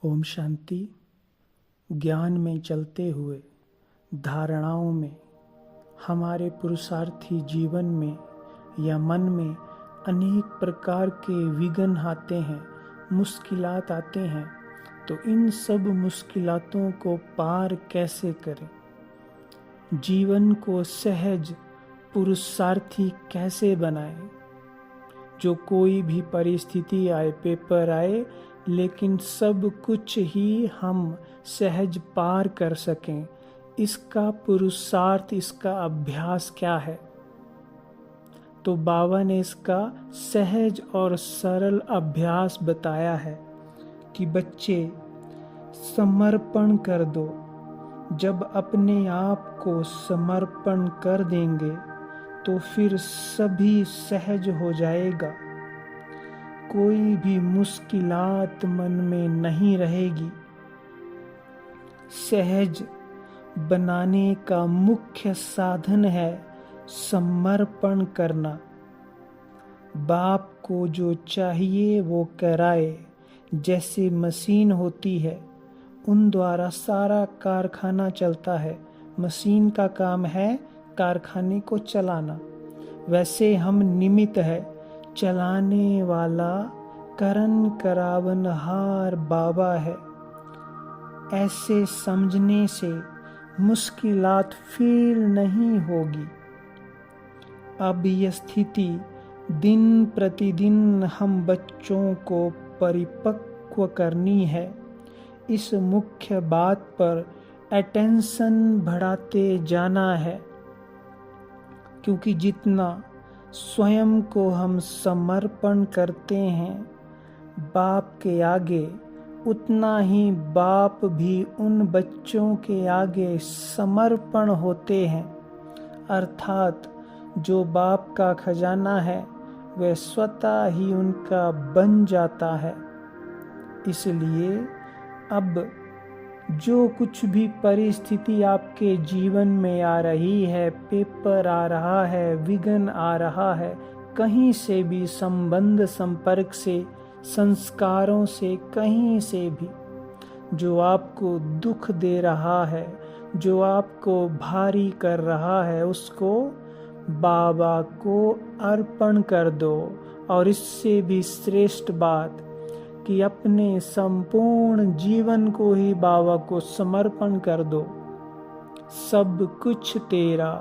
ओम शांति। ज्ञान में चलते हुए धारणाओं में हमारे पुरुषार्थी जीवन में या मन में अनेक प्रकार के विघ्न आते हैं, मुश्किलात आते हैं। तो इन सब मुश्किलातों को पार कैसे करें, जीवन को सहज पुरुषार्थी कैसे बनाएं। जो कोई भी परिस्थिति आए, पेपर आए, लेकिन सब कुछ ही हम सहज पार कर सकें, इसका पुरुषार्थ, इसका अभ्यास क्या है। तो बाबा ने इसका सहज और सरल अभ्यास बताया है कि बच्चे समर्पण कर दो। जब अपने आप को समर्पण कर देंगे तो फिर सभी सहज हो जाएगा। कोई भी मुश्किलात मन में नहीं रहेगी। सहज बनाने का मुख्य साधन है समर्पण करना। बाप को जो चाहिए वो कराए। जैसे मशीन होती है, उन द्वारा सारा कारखाना चलता है। मशीन का काम है कारखाने को चलाना। वैसे हम निमित्त है, चलाने वाला करन करावनहार बाबा है। ऐसे समझने से मुश्किलात फील नहीं होगी। अब यह स्थिति दिन प्रतिदिन हम बच्चों को परिपक्व करनी है। इस मुख्य बात पर अटेंशन बढ़ाते जाना है, क्योंकि जितना स्वयं को हम समर्पण करते हैं बाप के आगे, उतना ही बाप भी उन बच्चों के आगे समर्पण होते हैं। अर्थात जो बाप का खजाना है वह स्वतः ही उनका बन जाता है। इसलिए अब जो कुछ भी परिस्थिति आपके जीवन में आ रही है, पेपर आ रहा है, विघ्न आ रहा है, कहीं से भी संबंध संपर्क से, संस्कारों से, कहीं से भी जो आपको दुख दे रहा है, जो आपको भारी कर रहा है, उसको बाबा को अर्पण कर दो। और इससे भी श्रेष्ठ बात कि अपने संपूर्ण जीवन को ही बाबा को समर्पण कर दो। सब कुछ तेरा,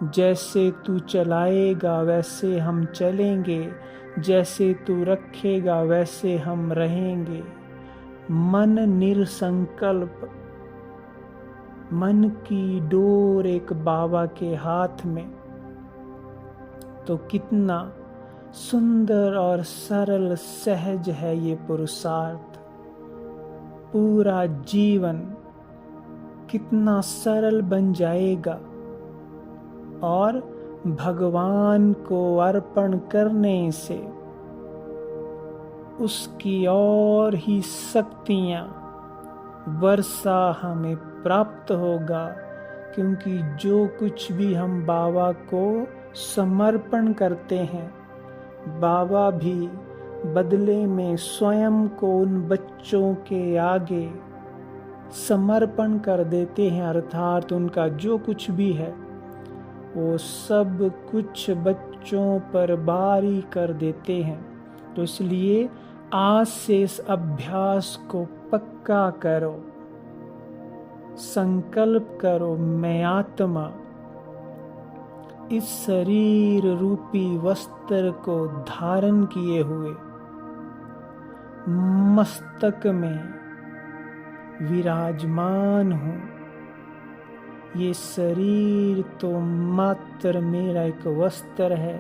जैसे तू चलाएगा वैसे हम चलेंगे, जैसे तू रखेगा वैसे हम रहेंगे। मन निरसंकल्प, मन की डोर एक बाबा के हाथ में। तो कितना सुंदर और सरल सहज है ये पुरुषार्थ। पूरा जीवन कितना सरल बन जाएगा। और भगवान को अर्पण करने से उसकी और ही शक्तियाँ वर्षा हमें प्राप्त होगा। क्योंकि जो कुछ भी हम बाबा को समर्पण करते हैं, बाबा भी बदले में स्वयं को उन बच्चों के आगे समर्पण कर देते हैं। अर्थात उनका जो कुछ भी है वो सब कुछ बच्चों पर बारी कर देते हैं। तो इसलिए आज से इस अभ्यास को पक्का करो। संकल्प करो, मैं आत्मा इस शरीर रूपी वस्त्र को धारण किए हुए मस्तक में विराजमान हूँ। ये शरीर तो मात्र मेरा एक वस्त्र है,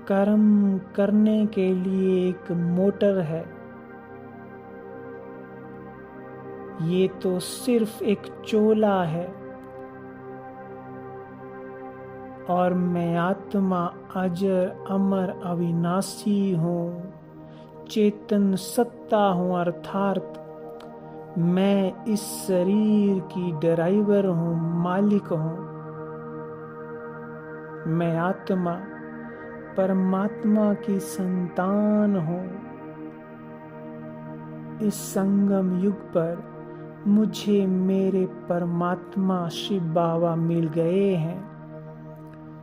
कर्म करने के लिए एक मोटर है। ये तो सिर्फ एक चोला है। और मैं आत्मा अजर अमर अविनाशी हूँ, चेतन सत्ता हूँ। अर्थात मैं इस शरीर की ड्राइवर हूँ, मालिक हूँ। मैं आत्मा परमात्मा की संतान हूँ। इस संगम युग पर मुझे मेरे परमात्मा शिव बाबा मिल गए हैं।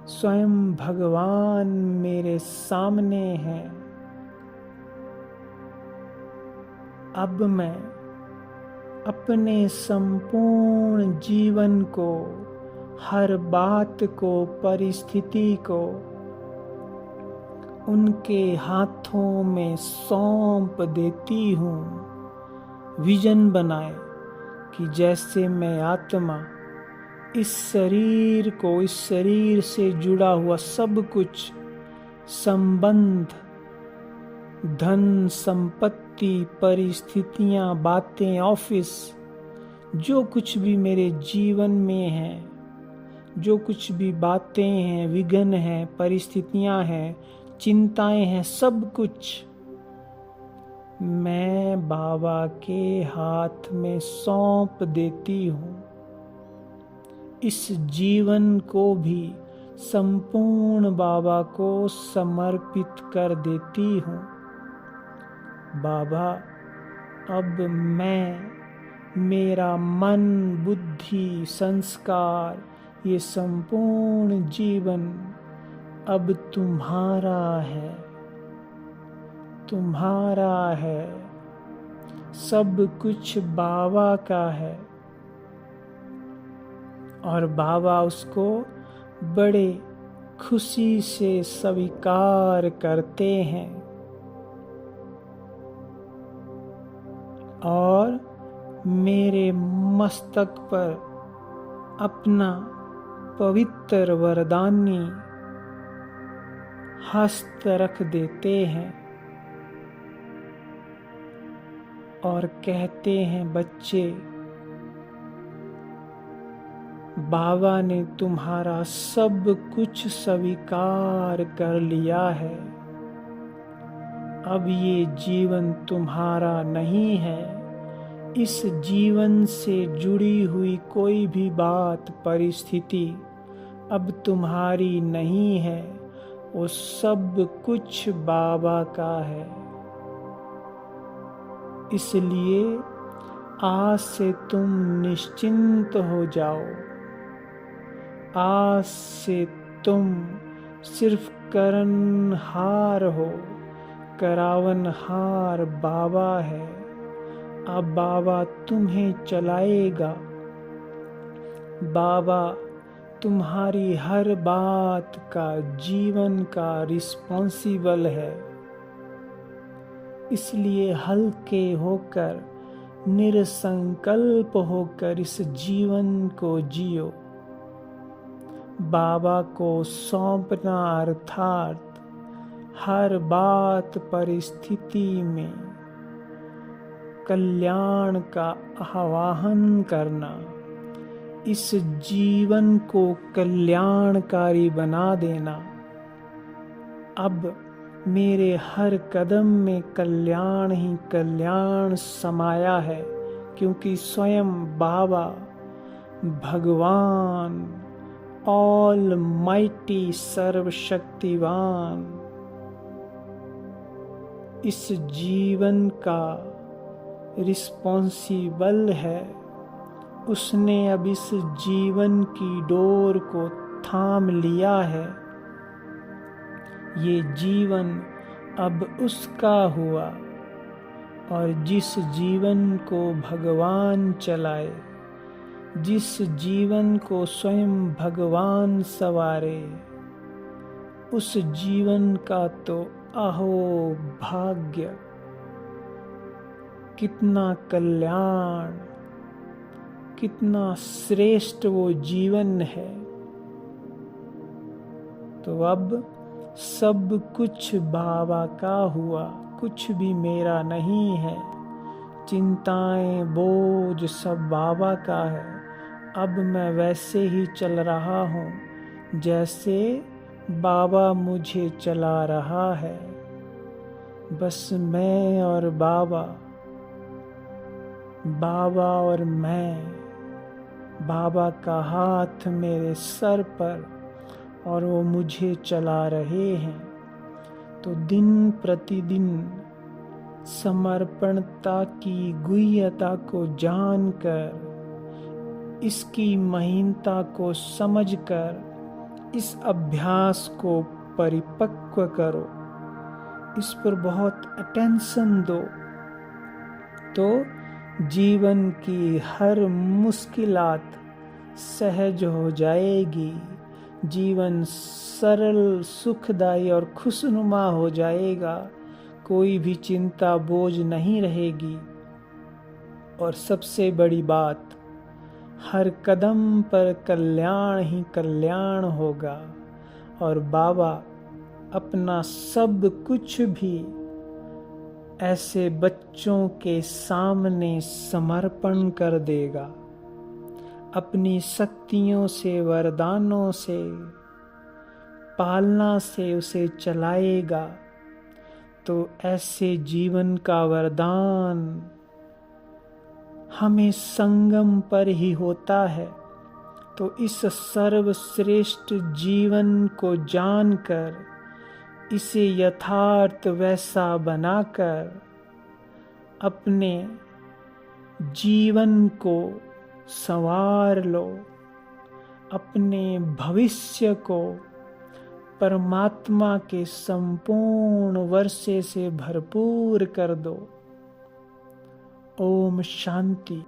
स्वयं भगवान मेरे सामने हैं। अब मैं अपने संपूर्ण जीवन को, हर बात को, परिस्थिति को उनके हाथों में सौंप देती हूँ। विजन बनाए कि जैसे मैं आत्मा इस शरीर को, इस शरीर से जुड़ा हुआ सब कुछ, संबंध, धन, संपत्ति, परिस्थितियां, बातें, ऑफिस, जो कुछ भी मेरे जीवन में है, जो कुछ भी बातें हैं, विघ्न हैं, परिस्थितियां हैं, चिंताएं हैं, सब कुछ मैं बाबा के हाथ में सौंप देती हूँ। इस जीवन को भी संपूर्ण बाबा को समर्पित कर देती हूँ। बाबा, अब मैं, मेरा मन, बुद्धि, संस्कार, ये संपूर्ण जीवन अब तुम्हारा है, तुम्हारा है। सब कुछ बाबा का है और बाबा उसको बड़े खुशी से स्वीकार करते हैं और मेरे मस्तक पर अपना पवित्र वरदानी हस्त रख देते हैं और कहते हैं, बच्चे, बाबा ने तुम्हारा सब कुछ स्वीकार कर लिया है। अब ये जीवन तुम्हारा नहीं है। इस जीवन से जुड़ी हुई कोई भी बात, परिस्थिति अब तुम्हारी नहीं है। वो सब कुछ बाबा का है। इसलिए आज से तुम निश्चिंत हो जाओ। आज से तुम सिर्फ करनहार हो। करावनहार बाबा है। अब बाबा तुम्हें चलाएगा। बाबा तुम्हारी हर बात का, जीवन का रिस्पॉन्सिबल है। इसलिए हल्के होकर, निरसंकल्प होकर इस जीवन को जियो। बाबा को सौंपना अर्थात हर बात, परिस्थिति में कल्याण का आह्वान करना, इस जीवन को कल्याणकारी बना देना। अब मेरे हर कदम में कल्याण ही कल्याण समाया है, क्योंकि स्वयं बाबा, भगवान, ऑल माइटी, सर्वशक्तिवान इस जीवन का रिस्पॉन्सिबल है। उसने अब इस जीवन की डोर को थाम लिया है। ये जीवन अब उसका हुआ और जिस जीवन को भगवान चलाए, जिस जीवन को स्वयं भगवान सवारे, उस जीवन का तो अहो भाग्य, कितना कल्याण, कितना श्रेष्ठ वो जीवन है। तो अब सब कुछ बाबा का हुआ, कुछ भी मेरा नहीं है। चिंताएं, बोझ सब बाबा का है। अब मैं वैसे ही चल रहा हूँ जैसे बाबा मुझे चला रहा है। बस मैं और बाबा, बाबा और मैं, बाबा का हाथ मेरे सर पर और वो मुझे चला रहे हैं। तो दिन प्रतिदिन समर्पणता की गुह्यता को जानकर, इसकी महीनता को समझकर इस अभ्यास को परिपक्व करो। इस पर बहुत अटेंशन दो, तो जीवन की हर मुश्किलात सहज हो जाएगी। जीवन सरल, सुखदायी और खुशनुमा हो जाएगा। कोई भी चिंता बोझ नहीं रहेगी। और सबसे बड़ी बात, हर कदम पर कल्याण ही कल्याण होगा। और बाबा अपना सब कुछ भी ऐसे बच्चों के सामने समर्पण कर देगा। अपनी शक्तियों से, वरदानों से, पालना से उसे चलाएगा। तो ऐसे जीवन का वरदान हमें संगम पर ही होता है। तो इस सर्वश्रेष्ठ जीवन को जानकर, इसे यथार्थ वैसा बनाकर अपने जीवन को संवार लो। अपने भविष्य को परमात्मा के संपूर्ण वर्षे से भरपूर कर दो। ओम शांति।